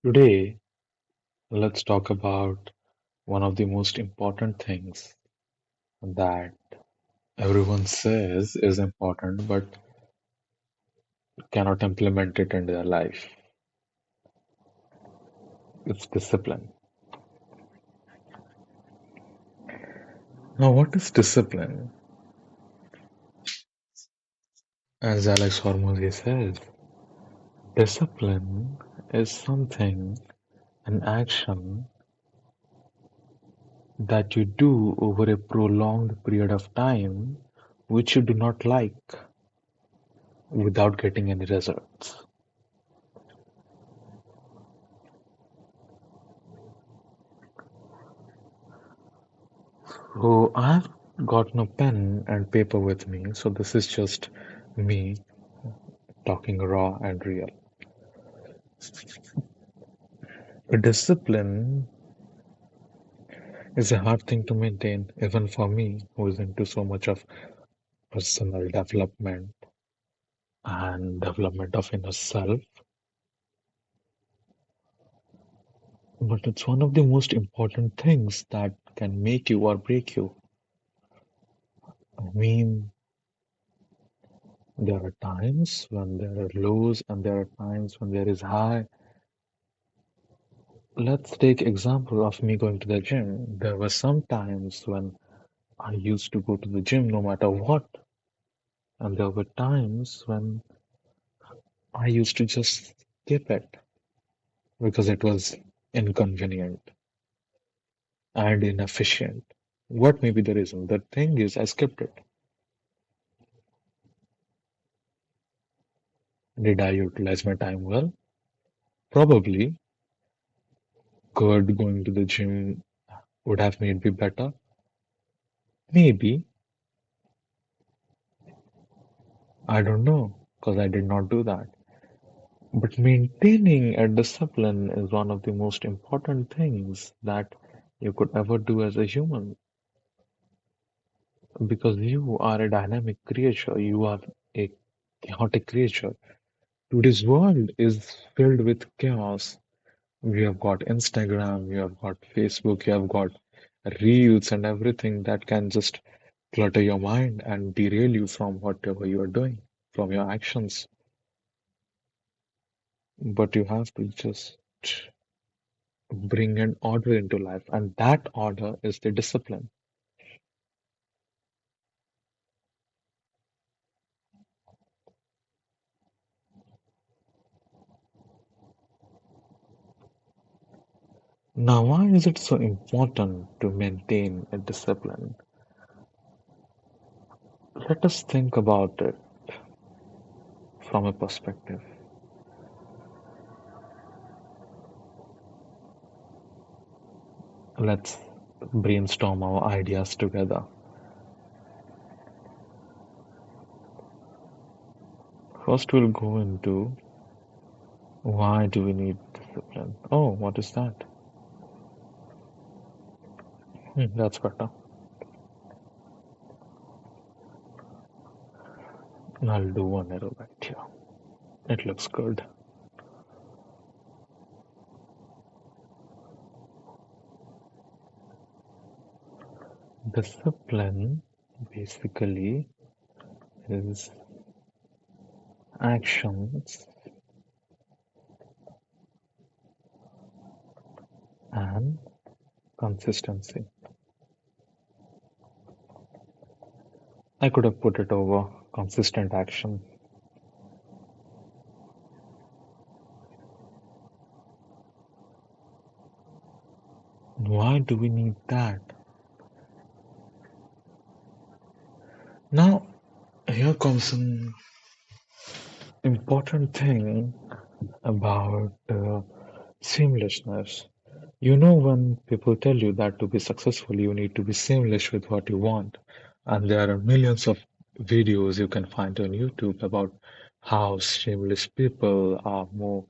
Today, let's talk about one of the most important things that everyone says is important but cannot implement it in their life. It's discipline. Now, what is discipline? As Alex Hormozzi says, discipline is something, an action that you do over a prolonged period of time which you do not like without getting any results. So I've got no pen and paper with me, so this is just me talking raw and real. A discipline is a hard thing to maintain, even for me, who is into so much of personal development and development of inner self. But it's one of the most important things that can make you or break you. I mean, there are times when there are lows and there are times when there is high. Let's take example of me going to the gym. There were some times when I used to go to the gym no matter what, and there were times when I used to just skip it because it was inconvenient and inefficient. What may be the reason? The thing is, I skipped it. Did I utilize my time well? Probably. Could going to the gym would have made me better? Maybe. I don't know because I did not do that. But maintaining a discipline is one of the most important things that you could ever do as a human because you are a dynamic creature, you are a chaotic creature. Today's world is filled with chaos. We have got Instagram, you have got Facebook, you have got reels and everything that can just clutter your mind and derail you from whatever you are doing, from your actions. But you have to just bring an order into life, and that order is the discipline. Now, why is it so important to maintain a discipline? Let us think about it from a perspective. Let's brainstorm our ideas together. First, we'll go into why do we need discipline? Oh, what is that? That's better. I'll do one arrow right here. It looks good. Discipline basically is actions and consistency. I could have put it over consistent action. Why do we need that? Now, here comes an important thing about seamlessness. You know, when people tell you that to be successful, you need to be seamless with what you want. And there are millions of videos you can find on YouTube about how shameless people are more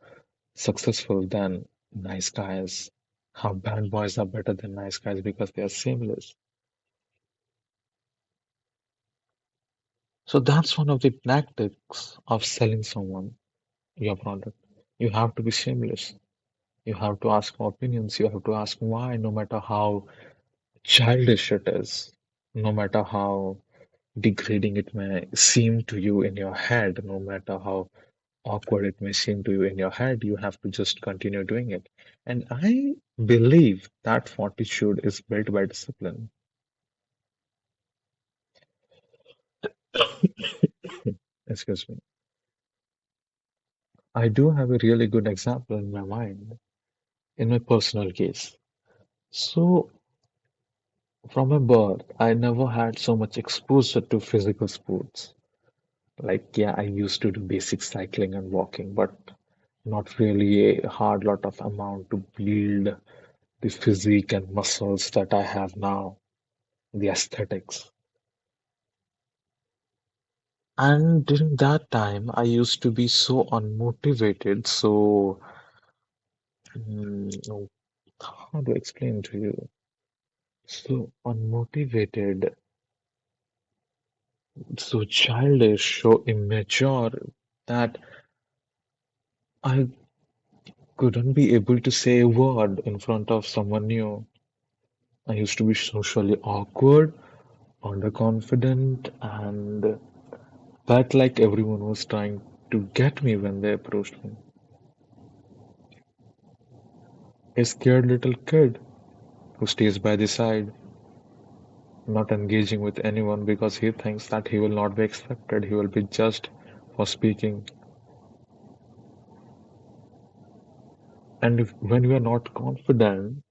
successful than nice guys, how bad boys are better than nice guys because they are seamless. So that's one of the tactics of selling someone your product. You have to be shameless. You have to ask opinions. You have to ask why, no matter how childish it is, no matter how degrading it may seem to you in your head, no matter how awkward it may seem to you in your head, you have to just continue doing it. And I believe that fortitude is built by discipline. Excuse me. I do have a really good example in my mind, in my personal case. So, from my birth, I never had so much exposure to physical sports. Like, yeah, I used to do basic cycling and walking, but not really a hard lot of amount to build the physique and muscles that I have now, the aesthetics. And during that time, I used to be so unmotivated, so oh, how do I explain to you? So unmotivated, so childish, so immature that I couldn't be able to say a word in front of someone new. I used to be socially awkward, underconfident, and felt like everyone was trying to get me when they approached me. A scared little kid who stays by the side, not engaging with anyone because he thinks that he will not be accepted, he will be judged for speaking. And when you are not confident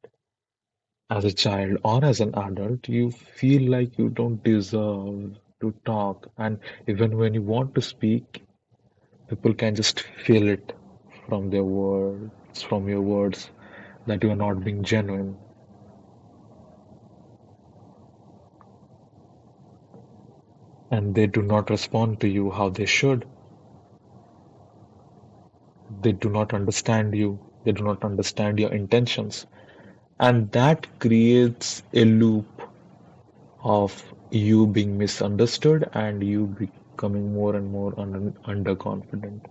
as a child or as an adult, you feel like you don't deserve to talk. And even when you want to speak, people can just feel it from their words, from your words, that you are not being genuine. And they do not respond to you how they should. They do not understand you. They do not understand your intentions. And that creates a loop of you being misunderstood and you becoming more and more underconfident.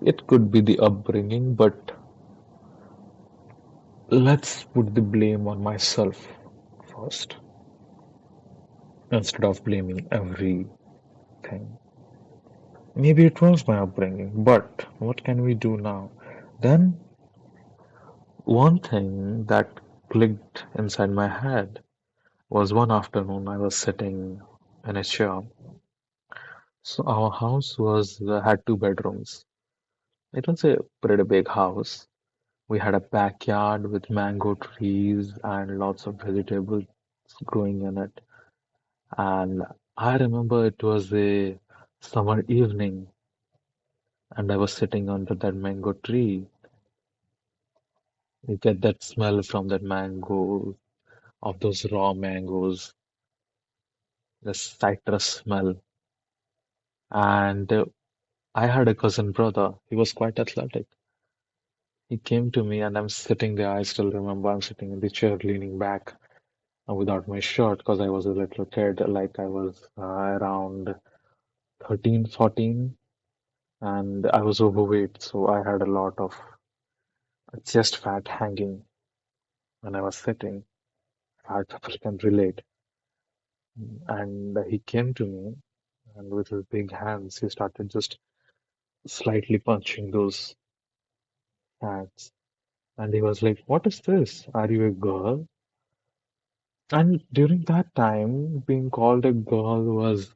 It could be the upbringing, but let's put the blame on myself first instead of blaming everything. Maybe it was my upbringing, but what can we do now? Then, one thing that clicked inside my head was one afternoon I was sitting in a chair. So our house was had two bedrooms. It was a pretty big house. We had a backyard with mango trees and lots of vegetables growing in it. And I remember it was a summer evening and I was sitting under that mango tree. You get that smell from that mango, of those raw mangoes, the citrus smell. And I had a cousin brother. He was quite athletic. He came to me and I'm sitting there. I still remember I'm sitting in the chair leaning back without my shirt because I was a little kid, like I was around 13, 14, and I was overweight, so I had a lot of chest fat hanging when I was sitting. Fat people can relate. And he came to me and with his big hands, he started just slightly punching those fats. And he was like, "What is this? Are you a girl?" And during that time, being called a girl was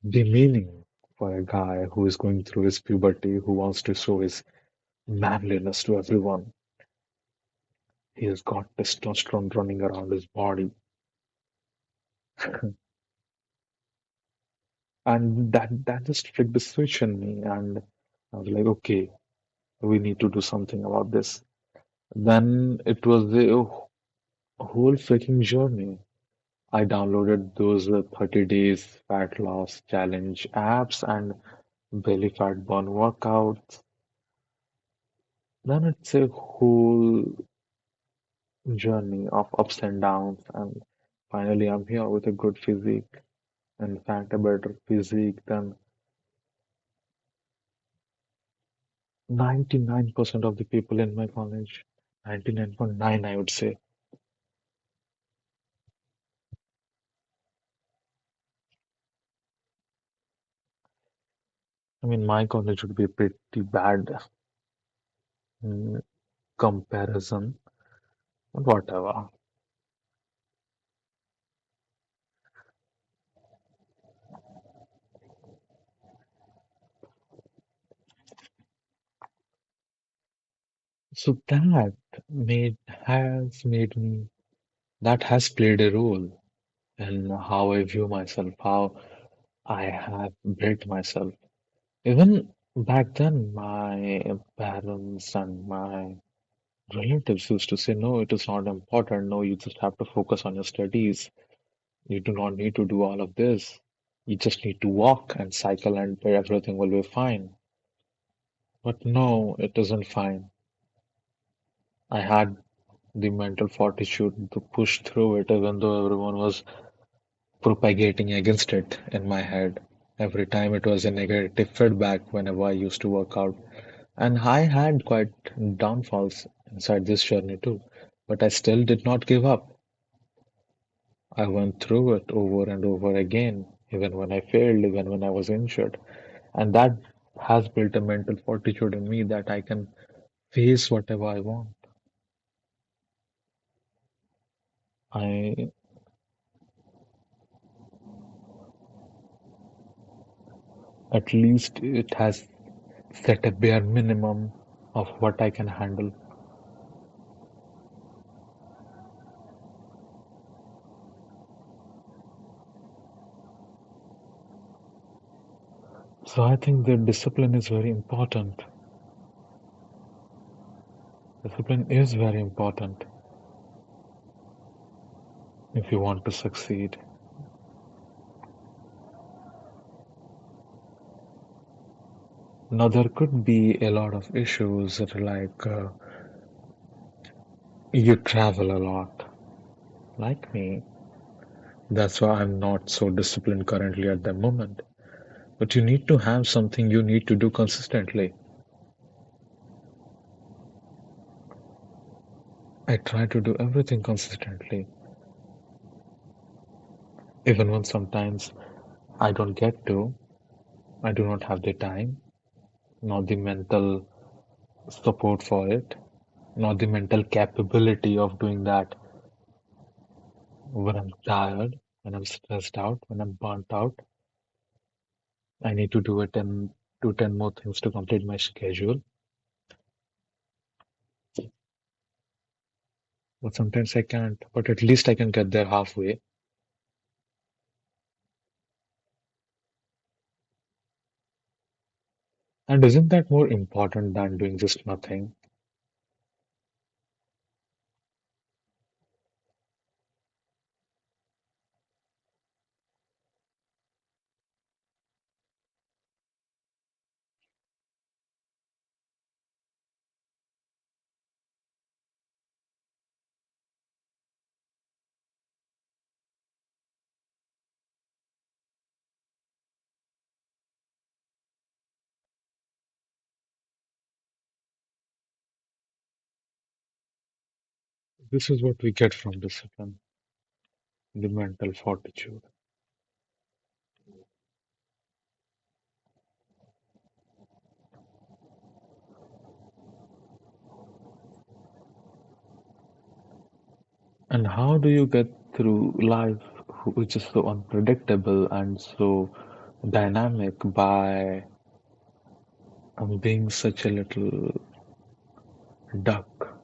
demeaning for a guy who is going through his puberty, who wants to show his manliness to everyone. He has got testosterone running around his body. And that just flicked the switch in me. And I was like, okay, we need to do something about this. Then it was the whole freaking journey. I downloaded those 30 days fat loss challenge apps and belly fat burn workouts. Then it's a whole journey of ups and downs, and finally I'm here with a good physique. In fact, a better physique than 99% of the people in my college, 99.9, I would say. I mean, my college would be a pretty bad mm, comparison, but whatever. So that has played a role in how I view myself, how I have built myself. Even back then, my parents and my relatives used to say, no, it is not important. No, you just have to focus on your studies. You do not need to do all of this. You just need to walk and cycle and everything will be fine. But no, it isn't fine. I had the mental fortitude to push through it even though everyone was propagating against it in my head. Every time it was a negative feedback whenever I used to work out. And I had quite downfalls inside this journey too. But I still did not give up. I went through it over and over again, even when I failed, even when I was injured. And that has built a mental fortitude in me that I can face whatever I want. I At least it has set a bare minimum of what I can handle. So I think that discipline is very important. Discipline is very important if you want to succeed. Now, there could be a lot of issues that like you travel a lot, like me. That's why I'm not so disciplined currently at the moment. But you need to have something you need to do consistently. I try to do everything consistently, even when sometimes I don't get to, I do not have the time, nor the mental support for it, nor the mental capability of doing that when I'm tired, when I'm stressed out, when I'm burnt out. I need to do it and do 10 more things to complete my schedule. But sometimes I can't, but at least I can get there halfway. And isn't that more important than doing just nothing? This is what we get from discipline, the mental fortitude. And how do you get through life, which is so unpredictable and so dynamic, by being such a little duck,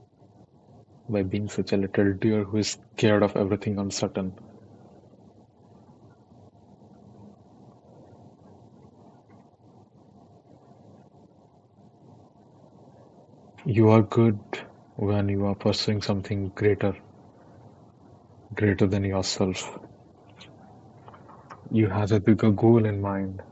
by being such a little deer who is scared of everything uncertain? You are good when you are pursuing something greater than yourself. You have a bigger goal in mind.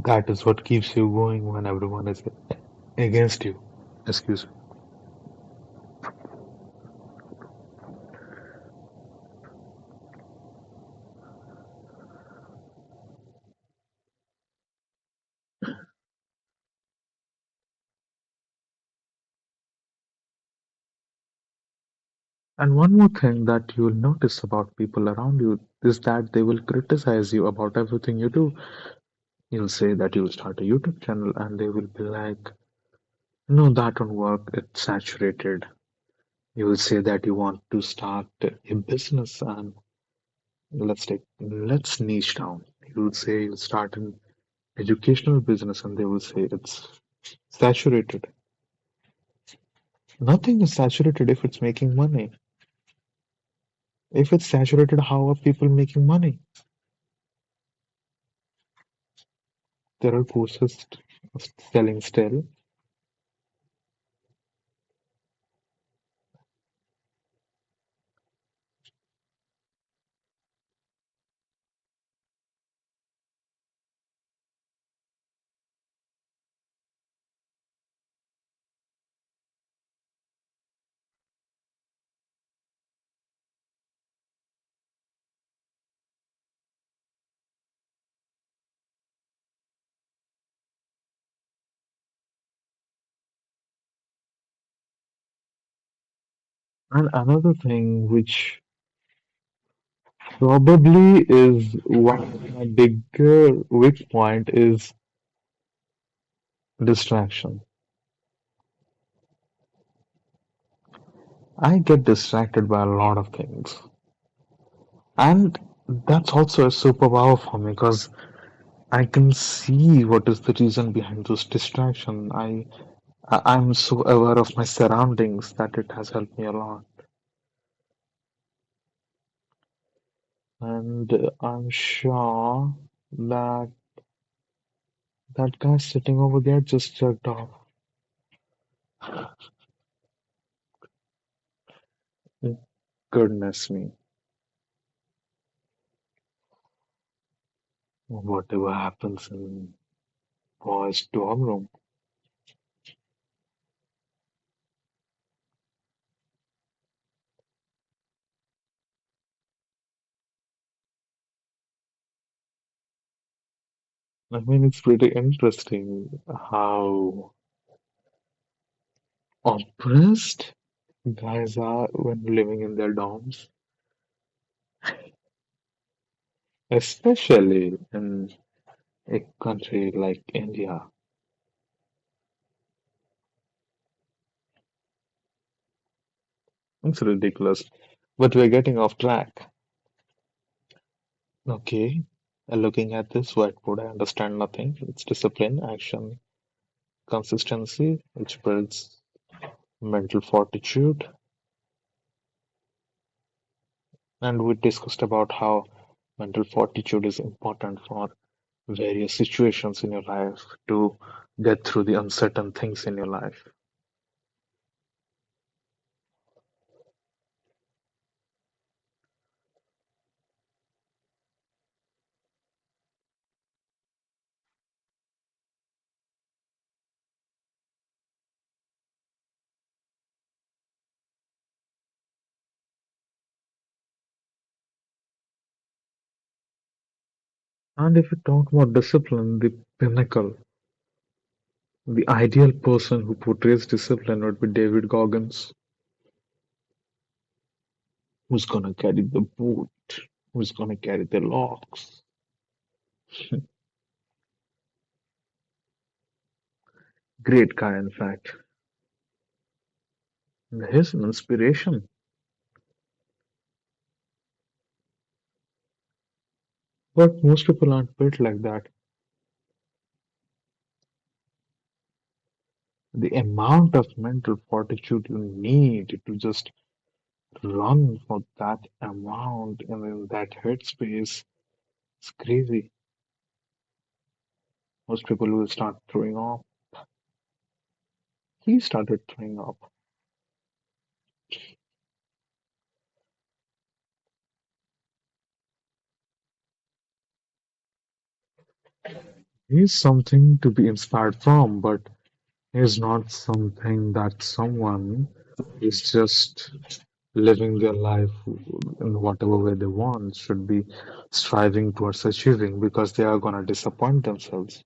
That is what keeps you going when everyone is against you. Excuse me. And one more thing that you will notice about people around you is that they will criticize you about everything you do. You'll say that you'll start a YouTube channel and they will be like, no, that won't work. It's saturated. You will say that you want to start a business and let's niche down. You will say you'll start an educational business and they will say it's saturated. Nothing is saturated if it's making money. If it's saturated, how are people making money? There are courses selling still. And another thing which probably is one of my bigger weak point is distraction. I get distracted by a lot of things. And that's also a superpower for me because I can see what is the reason behind those distraction. I'm so aware of my surroundings that it has helped me a lot. And I'm sure that that guy sitting over there just jerked off. Goodness me. Whatever happens in boys' dorm room. I mean, it's pretty interesting how oppressed guys are when living in their dorms, especially in a country like India. It's ridiculous. But we're getting off track. Okay. Looking at this whiteboard, I understand nothing. It's discipline, action, consistency, which builds mental fortitude. And we discussed about how mental fortitude is important for various situations in your life to get through the uncertain things in your life. And if you talk about discipline, the pinnacle, the ideal person who portrays discipline would be David Goggins, who's gonna carry the boot, who's gonna carry the logs. Great guy, in fact. His inspiration. But most people aren't built like that. The amount of mental fortitude you need to just run for that amount and in that headspace is crazy. Most people will start throwing up. He started throwing up. He's something to be inspired from, but he's not something that someone is just living their life in whatever way they want should be striving towards achieving because they are going to disappoint themselves.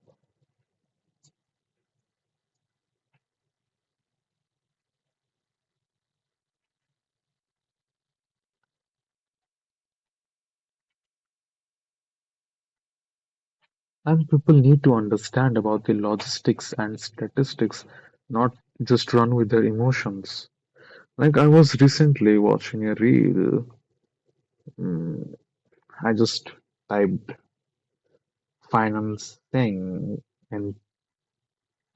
And people need to understand about the logistics and statistics, not just run with their emotions. Like I was recently watching a reel. mm, I just typed finance thing in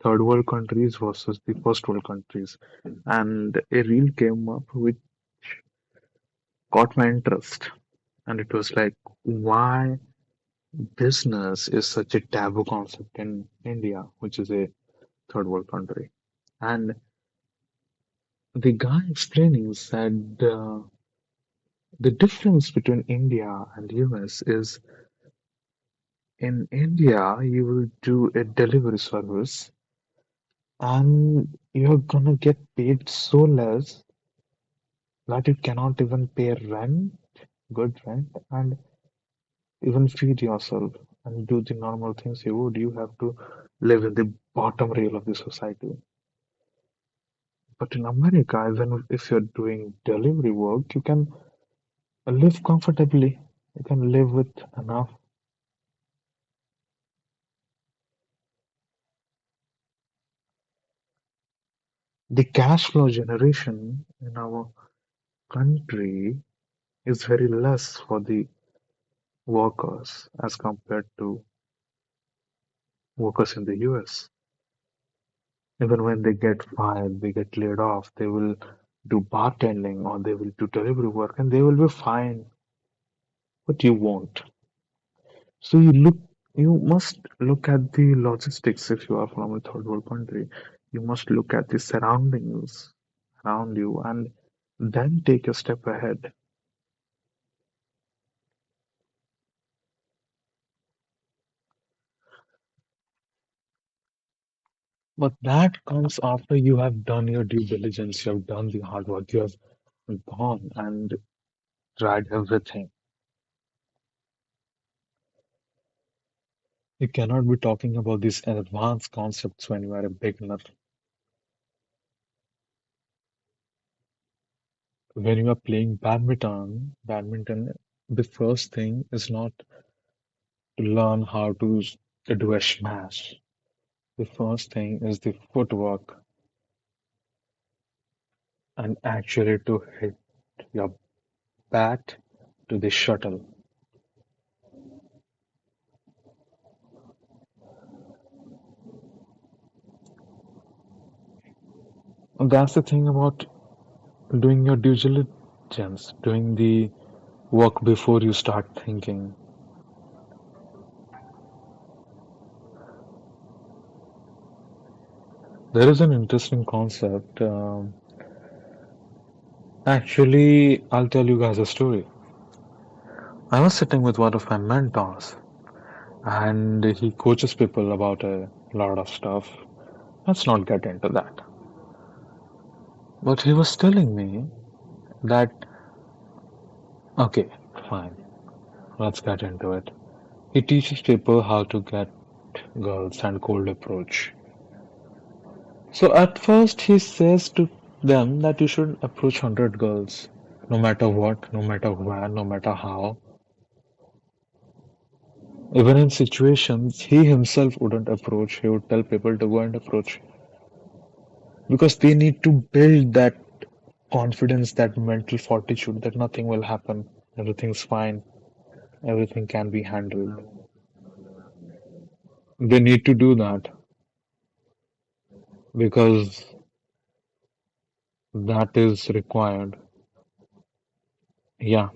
third world countries versus the first world countries, and a reel came up which caught my interest. And it was like, why business is such a taboo concept in India, which is a third world country. And the guy explaining said the difference between India and US is in India, you will do a delivery service and you're gonna get paid so less that you cannot even pay rent, good rent, and even feed yourself and do the normal things you would. You have to live in the bottom rail of the society. But in America, even if you're doing delivery work, you can live comfortably. You can live with enough. The cash flow generation in our country is very less for the workers as compared to workers in the US. Even when they get fired, they get laid off, they will do bartending or they will do delivery work and they will be fine, but you won't. So you must look at the logistics if you are from a third world country. You must look at the surroundings around you and then take a step ahead. But that comes after you have done your due diligence, you have done the hard work, you have gone and tried everything. You cannot be talking about these advanced concepts when you are a beginner. When you are playing badminton, the first thing is not to learn how to do a smash. The first thing is the footwork and actually to hit your bat to the shuttle. And that's the thing about doing your due diligence, doing the work before you start thinking. There is an interesting concept. Actually, I'll tell you guys a story. I was sitting with one of my mentors, and he coaches people about a lot of stuff. Let's not get into that. But he was telling me that, okay, fine, let's get into it. He teaches people how to get girls and cold approach. So at first he says to them that you should approach 100 girls, no matter what, no matter where, no matter how. Even in situations he himself wouldn't approach, he would tell people to go and approach. Because they need to build that confidence, that mental fortitude that nothing will happen, everything's fine, everything can be handled. They need to do that because that is required. Yeah,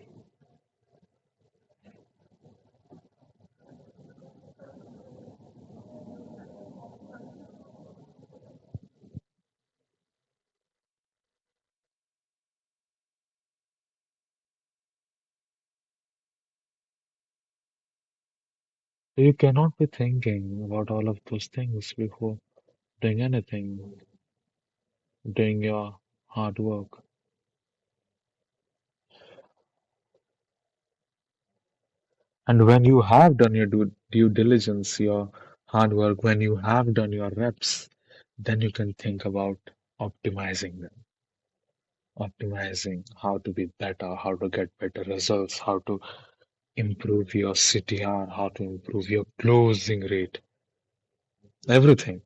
you cannot be thinking about all of those things before doing anything, doing your hard work. And when you have done your due diligence, your hard work, when you have done your reps, then you can think about optimizing them, optimizing how to be better, how to get better results, how to improve your CTR, how to improve your closing rate, everything.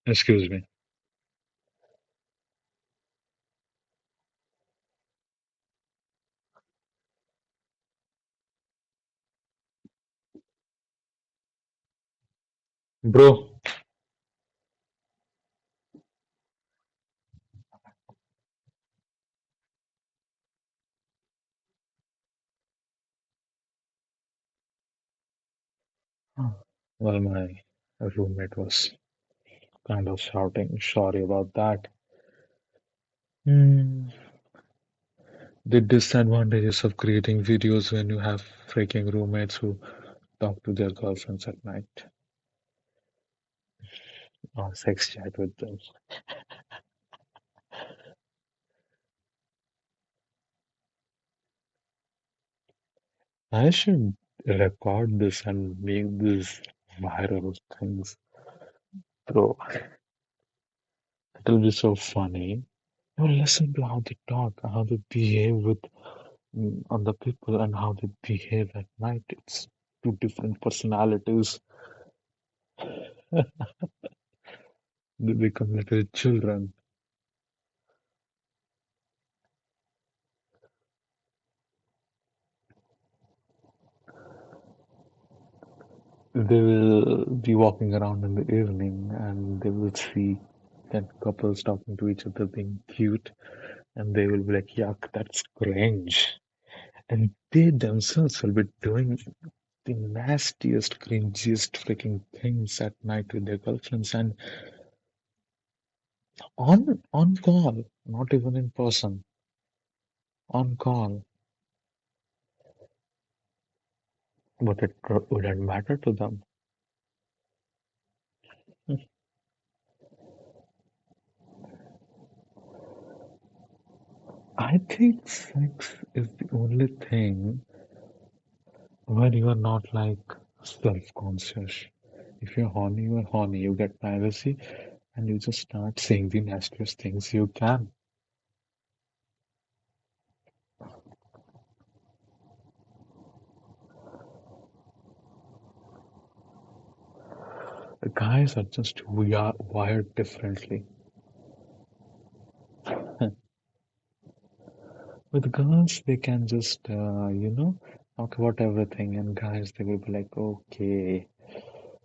Excuse me. Bro, well, my roommate was kind of shouting. Sorry about that. Hmm. The disadvantages of creating videos when you have freaking roommates who talk to their girlfriends at night or sex chat with them. I should record this and make this viral things. Bro, it'll be so funny. You listen to how they talk, how they behave with other people, and how they behave at night. It's two different personalities. They become little children. They will be walking around in the evening and they will see 10 couples talking to each other being cute, and they will be like, yuck, that's cringe. And they themselves will be doing the nastiest, cringiest freaking things at night with their girlfriends and on call, not even in person, on call. But it wouldn't matter to them. I think sex is the only thing where you are not like self-conscious. If you're horny, you're horny. You get privacy and you just start saying the nastiest things you can. The guys are just we are wired differently. With girls, they can just talk about everything, and guys, they will be like, okay,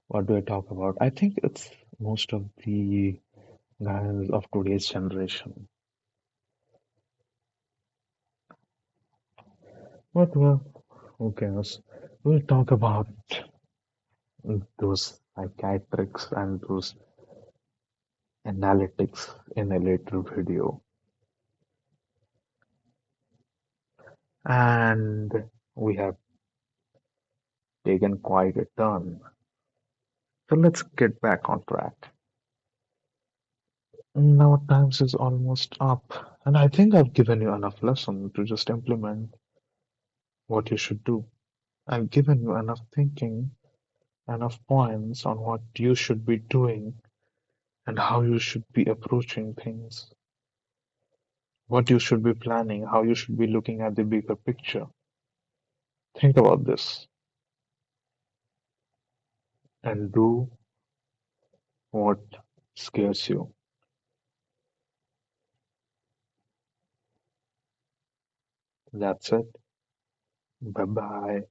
what do I talk about? I think it's most of the guys of today's generation. But well, who cares? We'll talk about those psychiatrics and those analytics in a later video. And we have taken quite a turn. So let's get back on track. Now times is almost up, and I think I've given you enough lesson to just implement what you should do. I've given you enough thinking, enough points on what you should be doing and how you should be approaching things, what you should be planning, how you should be looking at the bigger picture. Think about this and do what scares you. That's it. Bye bye.